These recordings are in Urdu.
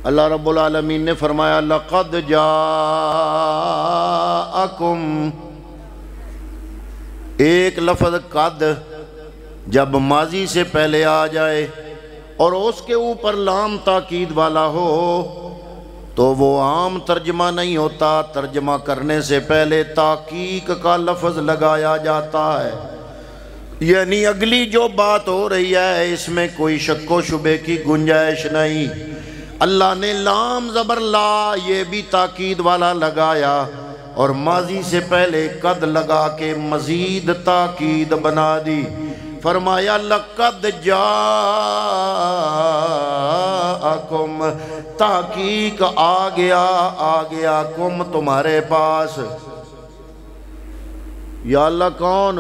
اللہ رب العالمین نے فرمایا لَقَدْ جَاءَكُمْ، ایک لفظ قد جب ماضی سے پہلے آ جائے اور اس کے اوپر لام تاکید والا ہو تو وہ عام ترجمہ نہیں ہوتا، ترجمہ کرنے سے پہلے تحقیق کا لفظ لگایا جاتا ہے، یعنی اگلی جو بات ہو رہی ہے اس میں کوئی شک و شبے کی گنجائش نہیں۔ اللہ نے لام زبر لا یہ بھی تاکید والا لگایا اور ماضی سے پہلے قد لگا کے مزید تاکید بنا دی۔ فرمایا لَقَدْ جَاءَكُمْ، تحقیق آ گیا کم تمہارے پاس۔ یا اللہ کون؟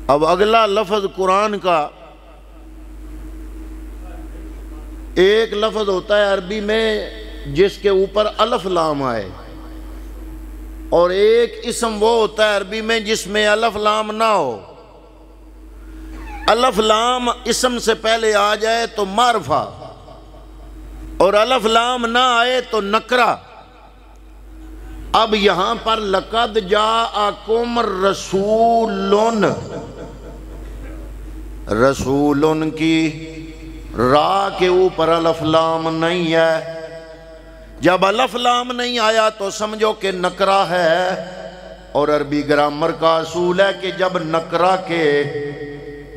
اب اگلا لفظ قرآن کا ایک لفظ ہوتا ہے عربی میں جس کے اوپر الف لام آئے، اور ایک اسم وہ ہوتا ہے عربی میں جس میں الف لام نہ ہو۔ الف لام اسم سے پہلے آ جائے تو معرفہ، اور الف لام نہ آئے تو نکرہ۔ اب یہاں پر لَقَدْ جَاءَكُمْ رَسُولٌ، رسولن کی را کے اوپر الف لام نہیں ہے، جب الف لام نہیں آیا تو سمجھو کہ نکرہ ہے، اور عربی گرامر کا اصول ہے کہ جب نکرہ کے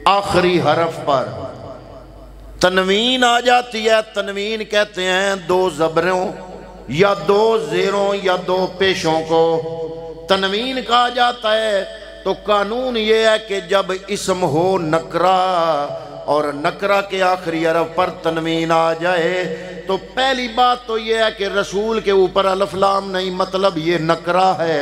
آخری حرف پر تنوین آ جاتی ہے، تنوین کہتے ہیں دو زبروں یا دو زیروں یا دو پیشوں کو تنوین کہا جاتا ہے، تو قانون یہ ہے کہ جب اسم ہو نکرہ اور نکرہ کے آخری حرف پر تنوین آ جائے تو پہلی بات تو یہ ہے کہ رسول کے اوپر الف لام نہیں، مطلب یہ نکرہ ہے،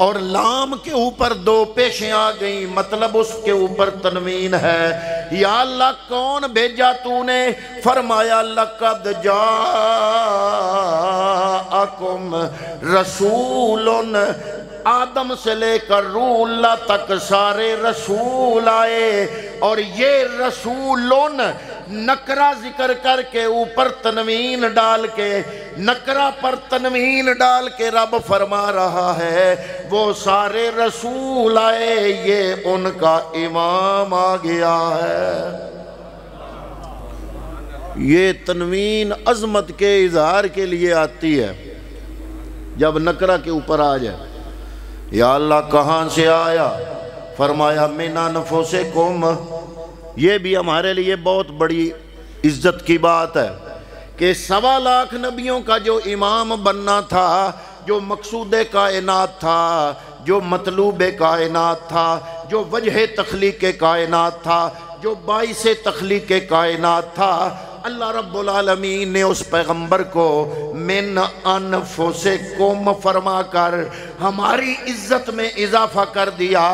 اور لام کے اوپر دو پیشیں آ گئیں، مطلب اس کے اوپر تنوین ہے۔ یا اللہ کون بھیجا تو نے؟ فرمایا لَقَدْ جَاءَكُمْ رَسُولٌ، آدم سے لے کر روح اللہ تک سارے رسول آئے، اور یہ رسولن نکرہ ذکر کر کے اوپر تنوین ڈال کے، نکرہ پر تنوین ڈال کے رب فرما رہا ہے وہ سارے رسول آئے، یہ ان کا امام آ گیا ہے۔ یہ تنوین عظمت کے اظہار کے لیے آتی ہے جب نکرہ کے اوپر آ جائے۔ یا اللہ کہاں سے آیا؟ فرمایا من انفسکم، یہ بھی ہمارے لیے بہت بڑی عزت کی بات ہے کہ 1.25 لاکھ نبیوں کا جو امام بننا تھا، جو مقصود کائنات تھا، جو مطلوب کائنات تھا، جو وجہ تخلیق کائنات تھا، جو باعث تخلیق کائنات تھا، اللہ رب العالمین نے اس پیغمبر کو من انفسکم فرما کر ہماری عزت میں اضافہ کر دیا۔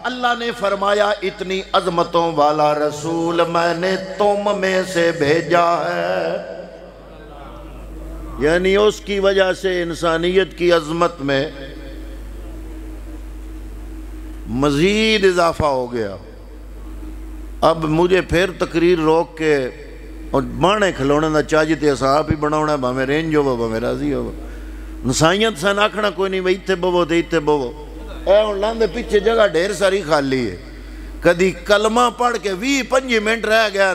اللہ نے فرمایا اتنی عظمتوں والا رسول میں نے تم میں سے بھیجا ہے، یعنی اس کی وجہ سے انسانیت کی عظمت میں مزید اضافہ ہو گیا۔ اب مجھے پھر تقریر روک کے اور بانے کھلونے دا چاجی تے صاحب ہی بناونا، بھامے رینج ہو بھامے راضی ہو، نسائیت سے ناکھنا کوئی نہیں، بھئی تے بوو تے تے بوو، اے ان لاندے پیچھے جگہ ڈھیر ساری خالی ہے، کدی کلمہ پڑھ کے 20-25 منٹ رہ گیا،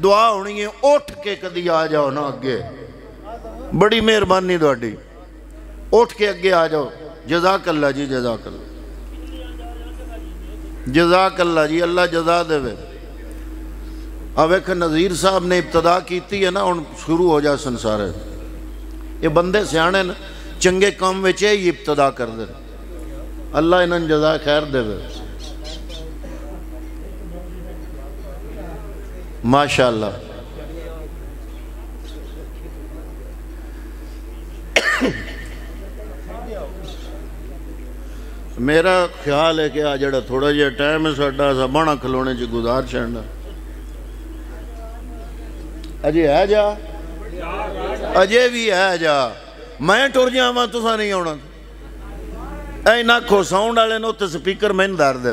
دعا ہونی ہے اٹھ کے کدی آ جاؤ نا اگے، بڑی مہربانی دوڑی، اٹھ کے اگے آ جاؤ۔ جزاک اللہ جی، جزاک اللہ، جزاک اللہ جی، اللہ جزا دے وے۔ اب ایک نظیر صاحب نے ابتدا کیتی ہے نا، ان شروع ہو جا سنسارے، یہ بندے سیانے چنگے کام وچے ہی ابتدا کر دے، اللہ انہاں جزا خیر دے وے، ماشاءاللہ۔ میرا خیال ہے کہ آج جڑا تھوڑا جہا ٹائم ہے ساڈا سا بانا کھلونے چ گزار چھڑنا، اجے ہے جا، اجے بھی ہے جا، میں ٹر جاواں تساں نہیں آنا، اے ناکھو ساؤنڈ والے نو تے سپیکر میں دار دے،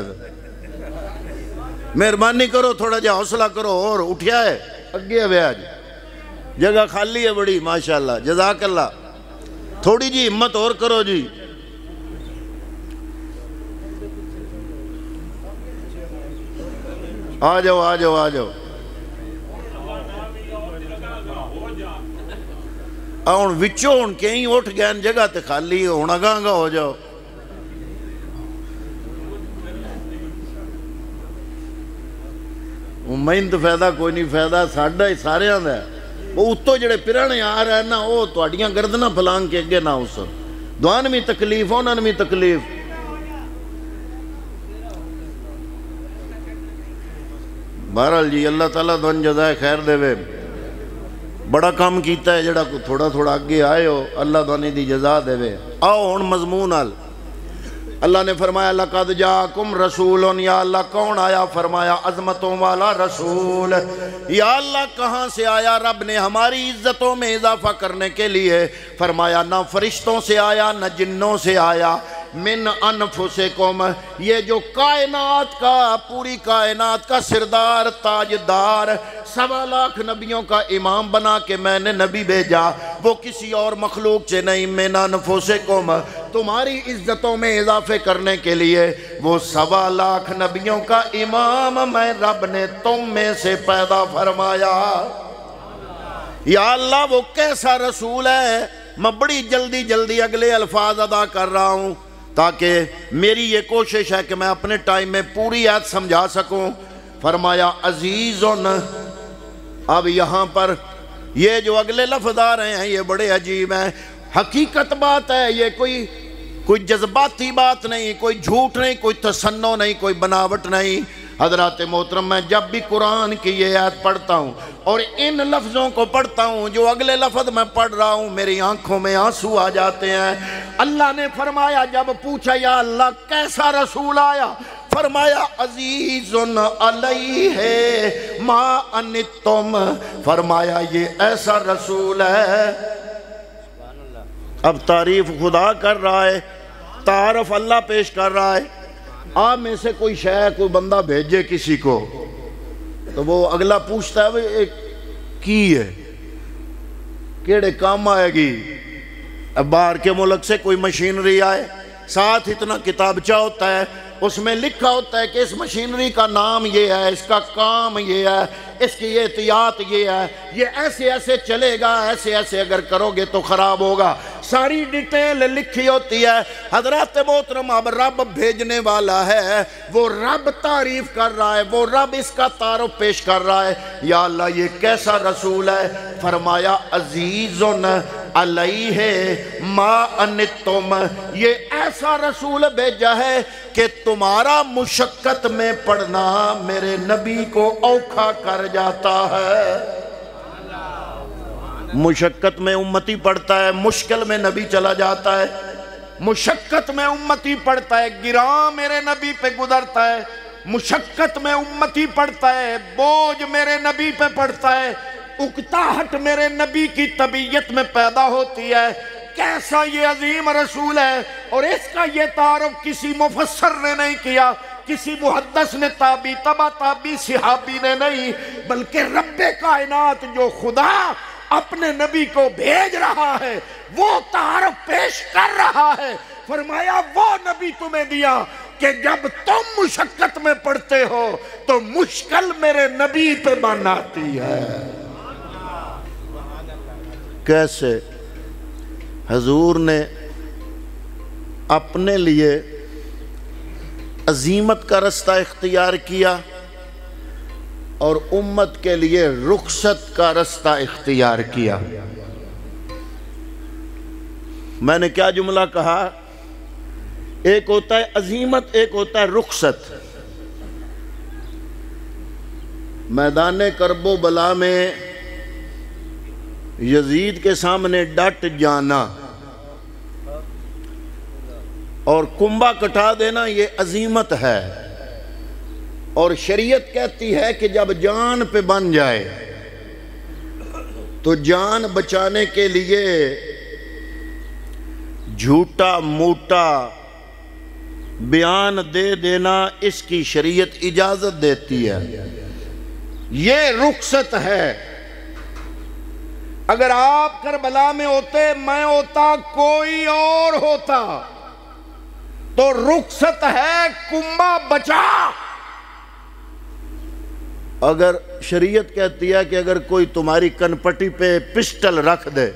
مہربانی کرو تھوڑا جہا حوصلہ کرو، اور اٹھیا ہے اگے ہوئے آج جگہ خالی ہے بڑی ماشاءاللہ، جزاک اللہ، تھوڑی جی ہمت اور کرو جی۔ آ جاؤ آ جاؤ آ جاؤ، ہوں وچوں ہوں کہیں اٹھ گئے جگہ تے خالی ہوں اگاں گا ہو جاؤ۔ میں تو فائدہ کوئی نہیں، فائدہ ساڈا ہی سارے دا ہے۔ وہ اتوں جڑے پرانے آ رہے ہیں نا، وہ تہاڈیاں گردناں پھلانگ کے اگے نہ اس دوان بھی تکلیف انہاں بھی تکلیف۔ بہرحال جی اللہ تعالیٰ دون جزائے خیر دے وے، بڑا کام کیتا ہے جڑا تھوڑا تھوڑا اگے آئے ہو، اللہ دونی دی جزا دے وے۔ آؤ ہن مضمون حال، اللہ نے فرمایا لَقَدْ جَاءَكُمْ رَسُولٌ، یا اللہ کون آیا؟ فرمایا عظمتوں والا رسول۔ یا اللہ کہاں سے آیا؟ رب نے ہماری عزتوں میں اضافہ کرنے کے لیے فرمایا نہ فرشتوں سے آیا نہ جنوں سے آیا، من انفسکم، یہ جو کائنات کا، پوری کائنات کا سردار، تاجدار، 1.25 لاکھ نبیوں کا امام بنا کے میں نے نبی بھیجا، وہ کسی اور مخلوق سے نہیں، من انفسکم، تمہاری عزتوں میں اضافے کرنے کے لیے وہ 1.25 لاکھ نبیوں کا امام میں رب نے تم میں سے پیدا فرمایا۔ یا اللہ وہ کیسا رسول ہے؟ میں بڑی جلدی جلدی اگلے الفاظ ادا کر رہا ہوں تاکہ میری یہ کوشش ہے کہ میں اپنے ٹائم میں پوری آیت سمجھا سکوں۔ فرمایا عزیزن، اب یہاں پر یہ جو اگلے لفظ آ رہے ہیں یہ بڑے عجیب ہیں، حقیقت بات ہے، یہ کوئی جذباتی بات نہیں، کوئی جھوٹ نہیں، کوئی تصنع نہیں، کوئی بناوٹ نہیں۔ حضرات محترم میں جب بھی قرآن کی یہ آیت پڑھتا ہوں اور ان لفظوں کو پڑھتا ہوں، جو اگلے لفظ میں پڑھ رہا ہوں، میری آنکھوں میں آنسو آ جاتے ہیں۔ اللہ نے فرمایا، جب پوچھا یا اللہ کیسا رسول آیا؟ فرمایا عزیز علیہ ما انتم، فرمایا یہ ایسا رسول ہے۔ اب تعریف خدا کر رہا ہے، تعارف اللہ پیش کر رہا ہے۔ آپ میں سے کوئی شے، کوئی بندہ بھیجے کسی کو تو وہ اگلا پوچھتا ہے وہ کی ہے، کیڑے کام آئے گی؟ اب باہر کے ملک سے کوئی مشینری آئے، ساتھ اتنا کتابچہ ہوتا ہے، اس میں لکھا ہوتا ہے کہ اس مشینری کا نام یہ ہے، اس کا کام یہ ہے، اس کی احتیاط یہ ہے، یہ ایسے ایسے چلے گا، ایسے ایسے اگر کرو گے تو خراب ہوگا، ساری ڈیٹیل لکھی ہوتی ہے۔ حضرات محترم اب رب بھیجنے والا ہے، وہ رب تعریف کر رہا ہے، وہ رب اس کا تعارف پیش کر رہا ہے۔ یا اللہ یہ کیسا رسول ہے؟ فرمایا عزیزن علیہ ما انتم، یہ ایسا رسول بھیجا ہے کہ تمہارا مشقت میں پڑھنا میرے نبی کو اوکھا کر جاتا ہے۔ مشقت میں امتی پڑھتا ہے، مشکل میں نبی چلا جاتا ہے۔ مشقت میں امتی پڑھتا ہے، گراں میرے نبی پہ گزرتا ہے۔ مشقت میں امتی پڑھتا ہے، بوجھ میرے نبی پہ پڑھتا ہے، اکتاہٹ میرے نبی کی طبیعت میں پیدا ہوتی ہے۔ کیسا یہ عظیم رسول ہے، اور اس کا یہ تعارف کسی مفسر نے نہیں کیا، کسی محدث نے، تابعی، تبع تابعی، صحابی نے نہیں، بلکہ رب کائنات جو خدا اپنے نبی کو بھیج رہا ہے وہ تعارف پیش کر رہا ہے۔ فرمایا وہ نبی تمہیں دیا کہ جب تم مشقت میں پڑھتے ہو تو مشکل میرے نبی پہ بن آتی ہے۔ کیسے حضور نے اپنے لیے عظیمت کا رستہ اختیار کیا اور امت کے لیے رخصت کا رستہ اختیار کیا۔ میں نے کیا جملہ کہا؟ ایک ہوتا ہے عظیمت، ایک ہوتا ہے رخصت۔ میدان کرب و بلا میں یزید کے سامنے ڈٹ جانا اور کنبہ کٹا دینا یہ عظیمت ہے، اور شریعت کہتی ہے کہ جب جان پہ بن جائے تو جان بچانے کے لیے جھوٹا موٹا بیان دے دینا اس کی شریعت اجازت دیتی ہے۔ یہ رخصت ہے۔ اگر آپ کربلا میں ہوتے، میں ہوتا، کوئی اور ہوتا، تو رخصت ہے کنبہ بچا۔ اگر شریعت کہتی ہے کہ اگر کوئی تمہاری کنپٹی پہ پسٹل رکھ دے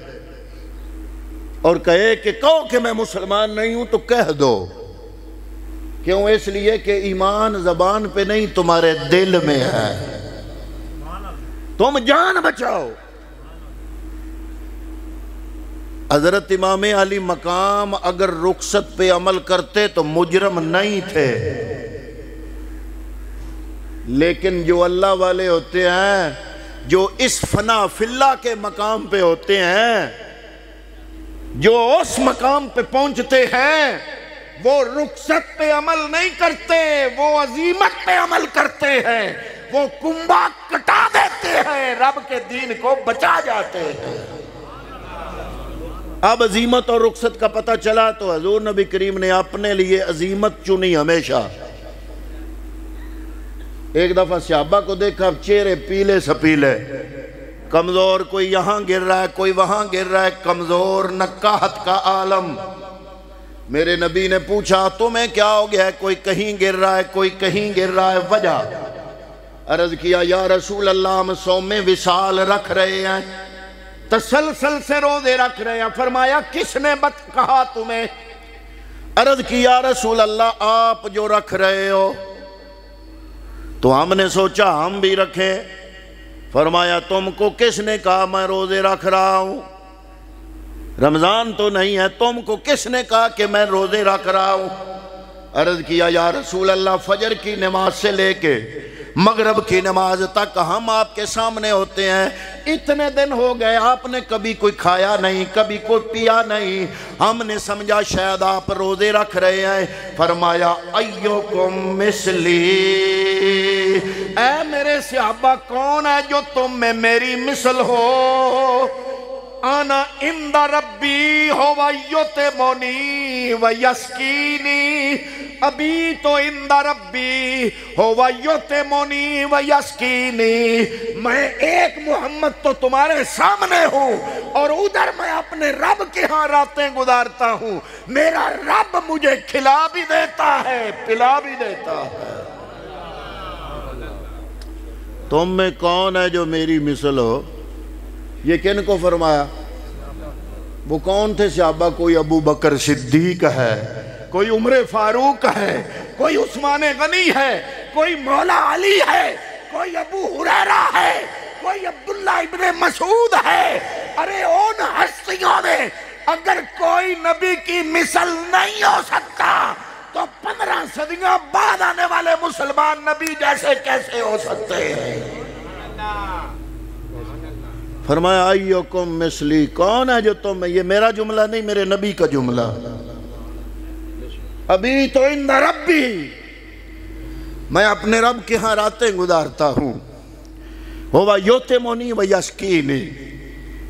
اور کہے کہ کہو کہ میں مسلمان نہیں ہوں، تو کہہ دو۔ کیوں؟ اس لیے کہ ایمان زبان پہ نہیں، تمہارے دل میں ہے۔ تم جان بچاؤ۔ حضرت امام علی مقام اگر رخصت پہ عمل کرتے تو مجرم نہیں تھے، لیکن جو اللہ والے ہوتے ہیں، جو اس فنا فی اللہ کے مقام پہ ہوتے ہیں، جو اس مقام پہ پہنچتے ہیں، وہ رخصت پہ عمل نہیں کرتے، وہ عزیمت پہ عمل کرتے ہیں، وہ کنبہ کٹا دیتے ہیں، رب کے دین کو بچا جاتے ہیں۔ اب عزیمت اور رخصت کا پتہ چلا تو حضور نبی کریم نے اپنے لیے عزیمت چنی ہمیشہ۔ ایک دفعہ صحابہ کو دیکھا، چہرے پیلے سپیلے، کمزور، کوئی یہاں گر رہا ہے، کوئی وہاں گر رہا ہے، کمزور، نکاہت کا عالم۔ میرے نبی نے پوچھا تمہیں کیا ہو گیا ہے؟ کوئی کہیں گر رہا ہے، کوئی کہیں گر رہا ہے، وجہ؟ عرض کیا یا رسول اللہ، ہم صوم وصال رکھ رہے ہیں، تسلسل سے روزے رکھ رہے ہیں۔ فرمایا کس نے کہا تمہیں؟ عرض کی یا رسول اللہ آپ جو رکھ رہے ہو، تو ہم نے سوچا ہم بھی رکھیں۔ فرمایا تم کو کس نے کہا میں روزے رکھ رہا ہوں؟ رمضان تو نہیں ہے، تم کو کس نے کہا کہ میں روزے رکھ رہا ہوں؟ عرض کیا یا رسول اللہ فجر کی نماز سے لے کے مغرب کی نماز تک ہم آپ کے سامنے ہوتے ہیں، اتنے دن ہو گئے آپ نے کبھی کوئی کھایا نہیں، کبھی کوئی پیا نہیں، ہم نے سمجھا شاید آپ روزے رکھ رہے ہیں۔ فرمایا ایوکم مثلی، اے میرے صحابہ کون ہے جو تم میں میری مثل ہو؟ آنا عند ربی ہوا یطعمنی و یسقینی، ابھی تو عند ربی ہوا یطعمنی و یسقینی، میں ایک محمد تو تمہارے سامنے ہوں اور ادھر میں اپنے رب کے ہاں راتیں گزارتا ہوں، میرا رب مجھے کھلا بھی دیتا ہے پلا بھی دیتا ہے۔ تم میں کون ہے جو میری مثل ہو؟ یہ کن کو فرمایا؟ وہ کون تھے صحابہ؟ کوئی ابو بکر صدیق ہے، کوئی عمر فاروق ہے، کوئی عثمان غنی ہے، کوئی مولا علی ہے، کوئی ابو ہریرہ ہے، کوئی عبداللہ ابن مسعود ہے۔ ارے ان ہستیوں میں اگر کوئی نبی کی مثل نہیں ہو سکتا تو 15 صدیاں بعد آنے والے مسلمان نبی جیسے کیسے ہو سکتے ہیں؟ فرمایا ایوکم مثلی، کون ہے جو تم؟ یہ میرا جملہ نہیں، میرے نبی کا جملہ۔ ابھی تو عند ربی، میں اپنے رب کے ہاں راتیں گزارتا ہوں، ہوا یطعمنی و یسقینی۔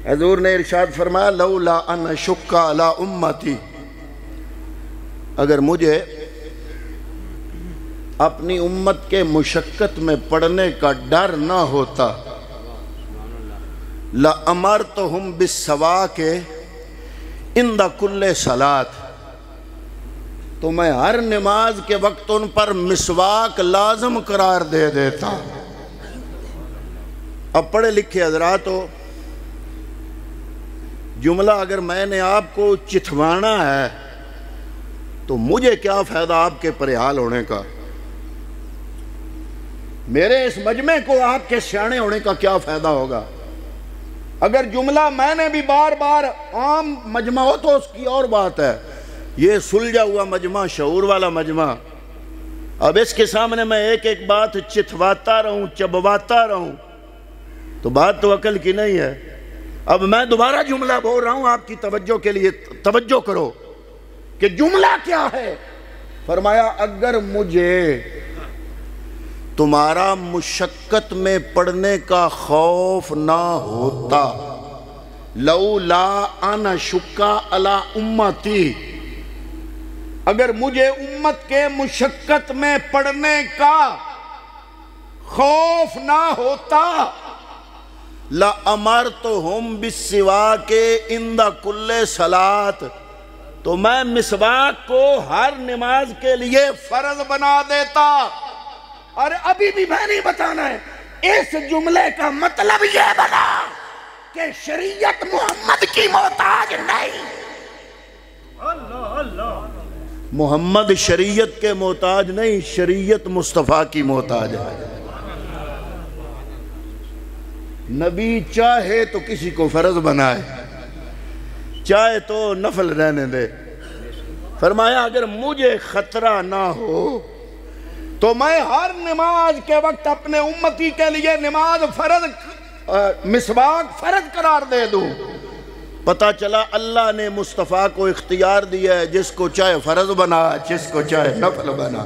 حضور نے ارشاد فرمایا لولا ان اشق علی امتی، اگر مجھے اپنی امت کے مشقت میں پڑنے کا ڈر نہ ہوتا، لَأَمَرْتُهُمْ بِالسَّوَاكِ عِنْدَ كُلِّ صَلَاةٍ، تو میں ہر نماز کے وقت ان پر مسواک لازم قرار دے دیتا۔ اب پڑھے لکھے حضرات ہو، جملہ اگر میں نے آپ کو چتھوانا ہے تو مجھے کیا فائدہ آپ کے پرحال ہونے کا؟ میرے اس مجمع کو آپ کے سیانے ہونے کا کیا فائدہ ہوگا؟ اگر جملہ میں نے بھی بار بار، عام مجمع ہو تو اس کی اور بات ہے، یہ سلجھا ہوا مجمع، شعور والا مجمع، اب اس کے سامنے میں ایک ایک بات چتھواتا رہوں، چبواتا رہوں تو بات تو عقل کی نہیں ہے۔ اب میں دوبارہ جملہ بول رہا ہوں آپ کی توجہ کے لیے، توجہ کرو کہ جملہ کیا ہے۔ فرمایا اگر مجھے تمہارا مشقت میں پڑنے کا خوف نہ ہوتا، لولا ان اشق علی امتی، اگر مجھے امت کے مشقت میں پڑنے کا خوف نہ ہوتا، لَأَمَرْتُهُمْ بِالسِّوَاكِ عِنْدَ كُلِّ صَلَاةٍ، تو میں مسواک کو ہر نماز کے لیے فرض بنا دیتا۔ اور ابھی بھی میں نہیں بتانا ہے، اس جملے کا مطلب یہ بنا کہ شریعت محمد کی محتاج نہیں، محمد شریعت کے محتاج نہیں، شریعت مصطفیٰ کی محتاج ہے۔ نبی چاہے تو کسی کو فرض بنائے، چاہے تو نفل رہنے دے۔ فرمایا اگر مجھے خطرہ نہ ہو تو میں ہر نماز کے وقت اپنے امتی کے لیے نماز فرض، مسواک فرض قرار دے دوں۔ پتہ چلا اللہ نے مصطفیٰ کو اختیار دیا ہے، جس کو چاہے فرض بنا، جس کو چاہے نفل بنا۔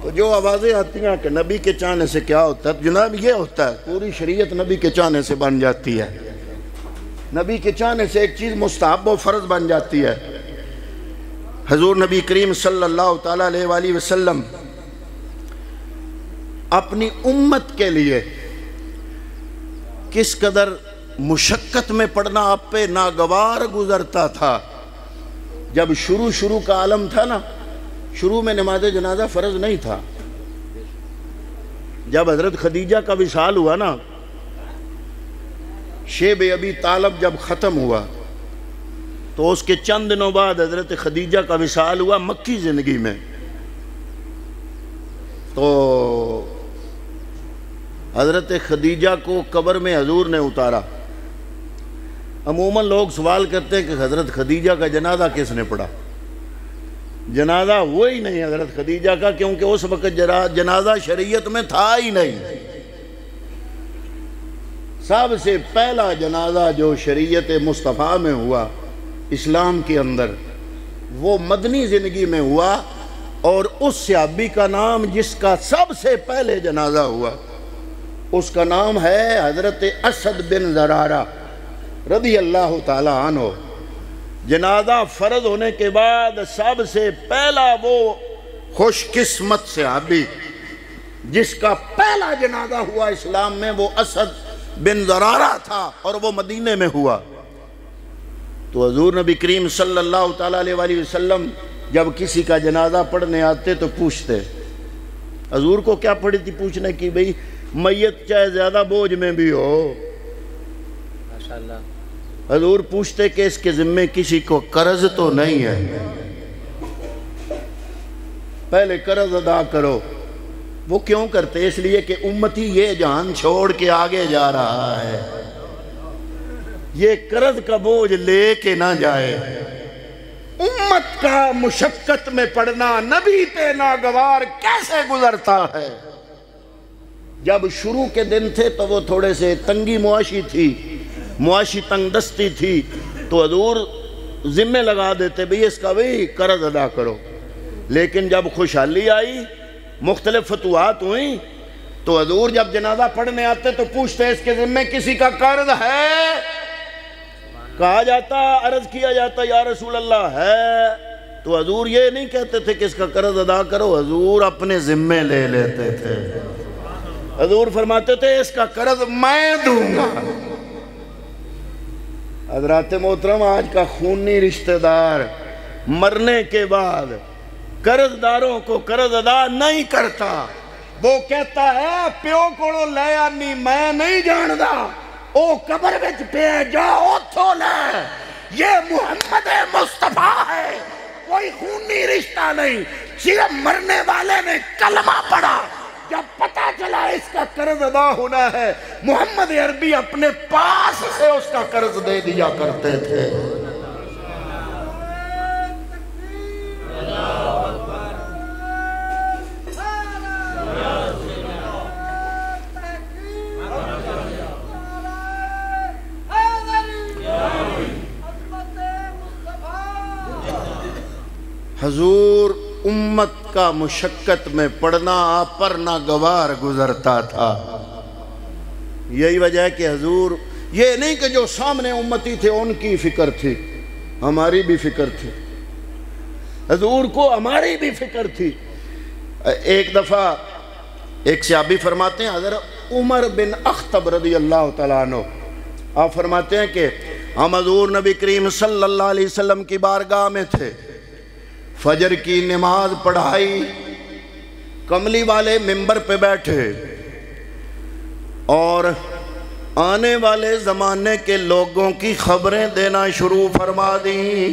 تو جو آوازیں آتی ہیں کہ نبی کے چاہنے سے کیا ہوتا ہے، جناب یہ ہوتا ہے، پوری شریعت نبی کے چاہنے سے بن جاتی ہے۔ نبی کے چاہنے سے ایک چیز مستحب و فرض بن جاتی ہے۔ حضور نبی کریم صلی اللہ تعالیٰ علیہ وآلہ وسلم اپنی امت کے لیے کس قدر مشقت میں پڑنا آپ پہ ناگوار گزرتا تھا۔ جب شروع کا عالم تھا نا، شروع میں نماز جنازہ فرض نہیں تھا۔ جب حضرت خدیجہ کا وصال ہوا نا، شیب ابی طالب جب ختم ہوا تو اس کے چند دنوں بعد حضرت خدیجہ کا وصال ہوا مکی زندگی میں۔ تو حضرت خدیجہ کو قبر میں حضور نے اتارا۔ عموماً لوگ سوال کرتے ہیں کہ حضرت خدیجہ کا جنازہ کس نے پڑھا؟ جنازہ وہی نہیں حضرت خدیجہ کا، کیونکہ اس وقت جنازہ شریعت میں تھا ہی نہیں۔ سب سے پہلا جنازہ جو شریعت مصطفیٰ میں ہوا اسلام کے اندر، وہ مدنی زندگی میں ہوا، اور اس صحابی کا نام جس کا سب سے پہلے جنازہ ہوا، اس کا نام ہے حضرت اسد بن زرارہ رضی اللہ تعالیٰ عنہ۔ جنازہ فرض ہونے کے بعد سب سے پہلا وہ خوش قسمت صحابی جس کا پہلا جنازہ ہوا اسلام میں، وہ اسد بن زرارہ تھا، اور وہ مدینے میں ہوا۔ تو حضور نبی کریم صلی اللہ تعالیٰ علیہ وآلہ وسلم جب کسی کا جنازہ پڑھنے آتے تو پوچھتے۔ حضور کو کیا پڑی تھی پوچھنے کی؟ بھئی میت چاہے زیادہ بوجھ میں بھی ہو، ماشاءاللہ، حضور پوچھتے کہ اس کے ذمے کسی کو قرض تو نہیں ہے، پہلے قرض ادا کرو۔ وہ کیوں کرتے؟ اس لیے کہ امتی یہ جان چھوڑ کے آگے جا رہا ہے، یہ قرض کا بوجھ لے کے نہ جائے۔ امت کا مشقت میں پڑنا نبی پہ ناگوار کیسے گزرتا ہے؟ جب شروع کے دن تھے تو وہ تھوڑے سے تنگی معاشی تھی، معاشی تنگ دستی تھی، تو حضور ذمہ لگا دیتے بھئی اس کا بھی قرض ادا کرو۔ لیکن جب خوشحالی آئی، مختلف فتوحات ہوئیں، تو حضور جب جنازہ پڑھنے آتے تو پوچھتے اس کے ذمہ کسی کا قرض ہے؟ کہا جاتا، عرض کیا جاتا یا رسول اللہ ہے، تو حضور یہ نہیں کہتے تھے کہ اس کا قرض ادا کرو، حضور اپنے ذمہ لے لیتے تھے۔ حضور فرماتے تھے اس کا قرض میں دوں گا۔ حضرات محترم، آج کا خونی رشتہ دار مرنے کے بعد قرض داروں کو قرض ادا نہیں کرتا، وہ کہتا ہے پیو کو لے آنی میں نہیں جاندا، او قبر وچ پہ جا اوتھوں لے، یہ محمد مصطفیٰ ہے، کوئی خونی رشتہ نہیں، صرف مرنے والے نے کلمہ پڑھا، جب پتہ چلا اس کا قرض ادا ہونا ہے، محمد عربی اپنے پاس سے اس کا قرض دے دیا کرتے تھے۔ حضور امت کا مشقت میں پڑنا پر ناگوار گزرتا تھا۔ یہی وجہ ہے کہ حضور یہ نہیں کہ جو سامنے امتی تھے ان کی فکر تھی، ہماری بھی فکر تھی، حضور کو ہماری بھی فکر تھی۔ ایک دفعہ ایک صحابی فرماتے ہیں حضرت عمر بن اخطب رضی اللہ تعالیٰ عنہ، آپ فرماتے ہیں کہ ہم حضور نبی کریم صلی اللہ علیہ وسلم کی بارگاہ میں تھے، فجر کی نماز پڑھائی، کملی والے منبر پہ بیٹھے اور آنے والے زمانے کے لوگوں کی خبریں دینا شروع فرما دیں۔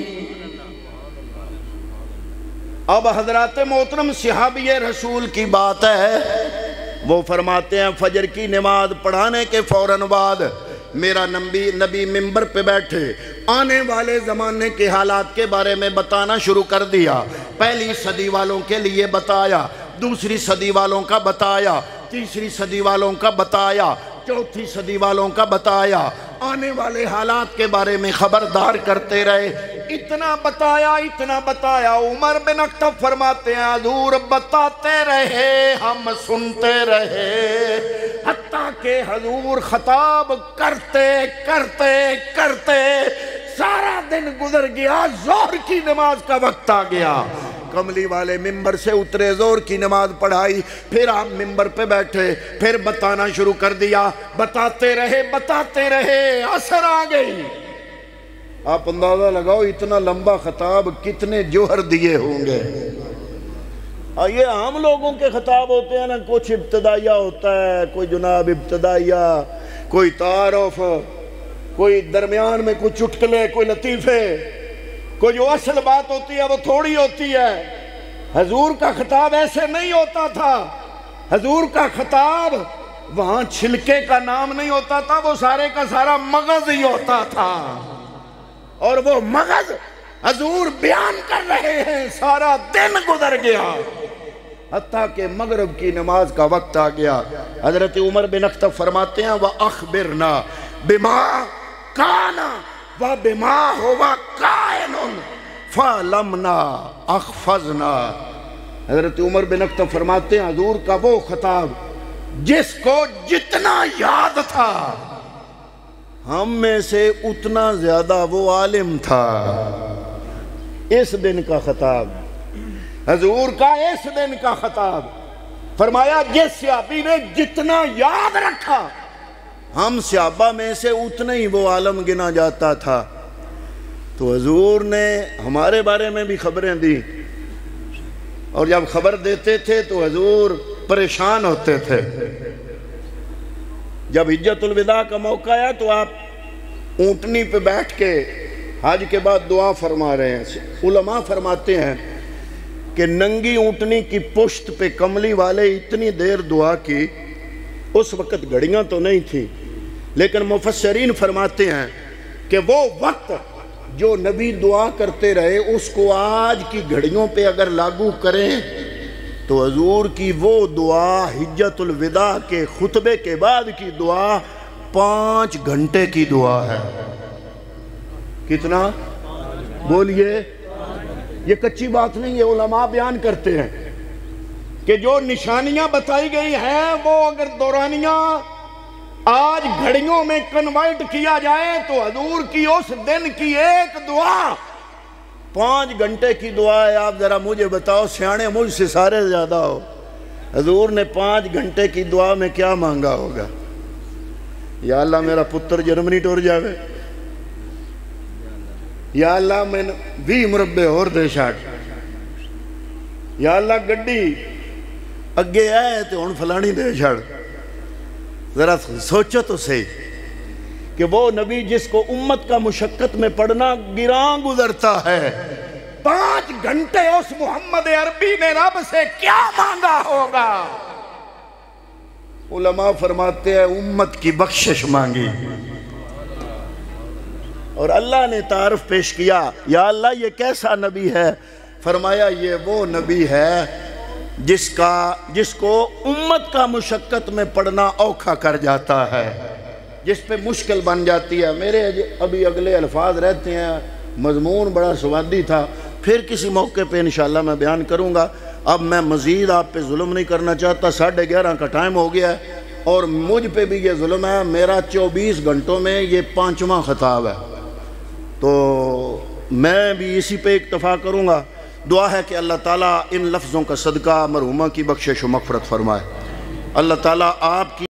اب حضرات محترم صحابی رسول کی بات ہے، وہ فرماتے ہیں فجر کی نماز پڑھانے کے فوراً بعد میرا نبی منبر پہ بیٹھے، آنے والے زمانے کے حالات کے بارے میں بتانا شروع کر دیا۔ پہلی صدی والوں کے لیے بتایا، دوسری صدی والوں کا بتایا، تیسری صدی والوں کا بتایا، چوتھی صدی والوں کا بتایا، آنے والے حالات کے بارے میں خبردار کرتے رہے۔ اتنا بتایا عمر بن اخطب فرماتے ہیں حضور بتاتے رہے، ہم سنتے رہے، حتیٰ کہ حضور خطاب کرتے سارا دن گزر گیا، ظہر کی نماز کا وقت آ گیا۔ کملی والے منبر سے اترے، ظہر کی نماز پڑھائی، پھر آپ منبر پہ بیٹھے، پھر بتانا شروع کر دیا، بتاتے رہے، عصر آ گئی۔ آپ اندازہ لگاؤ اتنا لمبا خطاب کتنے جوہر دیے ہوں گے۔ یہ عام لوگوں کے خطاب ہوتے ہیں نا، کچھ ابتدائیہ ہوتا ہے، کوئی جناب ابتدائیہ، کوئی تعارف، کوئی درمیان میں کوئی چٹکلے، کوئی لطیفے، کوئی جو اصل بات ہوتی ہے وہ تھوڑی ہوتی ہے۔ حضور کا خطاب ایسے نہیں ہوتا تھا، حضور کا خطاب وہاں چھلکے کا نام نہیں ہوتا تھا، وہ سارے کا سارا مغز ہی ہوتا تھا، اور وہ مغز حضور بیان کر رہے ہیں، سارا دن گزر گیا، حتیٰ کہ مغرب کی نماز کا وقت آ گیا۔ حضرت عمر بن اخطب فرماتے ہیں وَأَخْبِرْنَا بِمَا كَانَ وَبِمَا هُوَ كَائِنٌ فَلَمْنَا أَخْفَضْنَا۔ حضرت عمر بن اخطب فرماتے ہیں حضور کا وہ خطاب جس کو جتنا یاد تھا، ہم میں سے اتنا زیادہ وہ عالم تھا۔ اس دن کا خطاب، حضور کا اس دن کا خطاب، فرمایا جس صحابی نے جتنا یاد رکھا، ہم صحابہ میں سے اتنا ہی وہ عالم گنا جاتا تھا۔ تو حضور نے ہمارے بارے میں بھی خبریں دی، اور جب خبر دیتے تھے تو حضور پریشان ہوتے تھے۔ جب حجت الوداع کا موقع آیا تو آپ اونٹنی پہ بیٹھ کے حج کے بعد دعا فرما رہے ہیں۔ علماء فرماتے ہیں کہ ننگی اونٹنی کی پشت پہ کملی والے اتنی دیر دعا کی، اس وقت گھڑیاں تو نہیں تھیں، لیکن مفسرین فرماتے ہیں کہ وہ وقت جو نبی دعا کرتے رہے اس کو آج کی گھڑیوں پہ اگر لاگو کریں تو حضور کی وہ دعا حجت الوداع کے خطبے کے بعد کی دعا 5 گھنٹے کی دعا ہے۔ کتنا؟ بولیے، یہ کچی بات نہیں ہے، علماء بیان کرتے ہیں کہ جو نشانیاں بتائی گئی ہیں وہ اگر دورانیاں آج گھڑیوں میں کنورٹ کیا جائے تو حضور کی اس دن کی ایک دعا 5 گھنٹے کی دعا ہے۔ آپ ذرا مجھے بتاؤ، سیانے مجھ سے سارے زیادہ ہو، حضور نے 5 گھنٹے کی دعا میں کیا مانگا ہوگا؟ یا اللہ میرا پتر جرمنی ٹور جاوے، یا اللہ میں 20 مربے اور دے چھاڑ، یا اللہ گڈی اگے آئے تو ہن فلانی دے چھاڑ۔ ذرا سوچو تو صحیح کہ وہ نبی جس کو امت کا مشقت میں پڑھنا گراں گزرتا ہے، 5 گھنٹے اس محمد عربی نے رب سے کیا مانگا ہوگا؟ علماء فرماتے ہیں امت کی بخشش مانگی، اور اللہ نے تعارف پیش کیا، یا اللہ یہ کیسا نبی ہے؟ فرمایا یہ وہ نبی ہے جس کو امت کا مشقت میں پڑھنا اوکھا کر جاتا ہے، جس پہ مشکل بن جاتی ہے۔ میرے ابھی اگلے الفاظ رہتے ہیں، مضمون بڑا سوادی تھا، پھر کسی موقع پہ انشاءاللہ میں بیان کروں گا۔ اب میں مزید آپ پہ ظلم نہیں کرنا چاہتا، 11:30 کا ٹائم ہو گیا ہے، اور مجھ پہ بھی یہ ظلم ہے، میرا 24 گھنٹوں میں یہ 5واں خطاب ہے، تو میں بھی اسی پہ اکتفا کروں گا۔ دعا ہے کہ اللہ تعالیٰ ان لفظوں کا صدقہ مرحومہ کی بخشش و مغفرت فرمائے۔ اللہ تعالیٰ آپ کی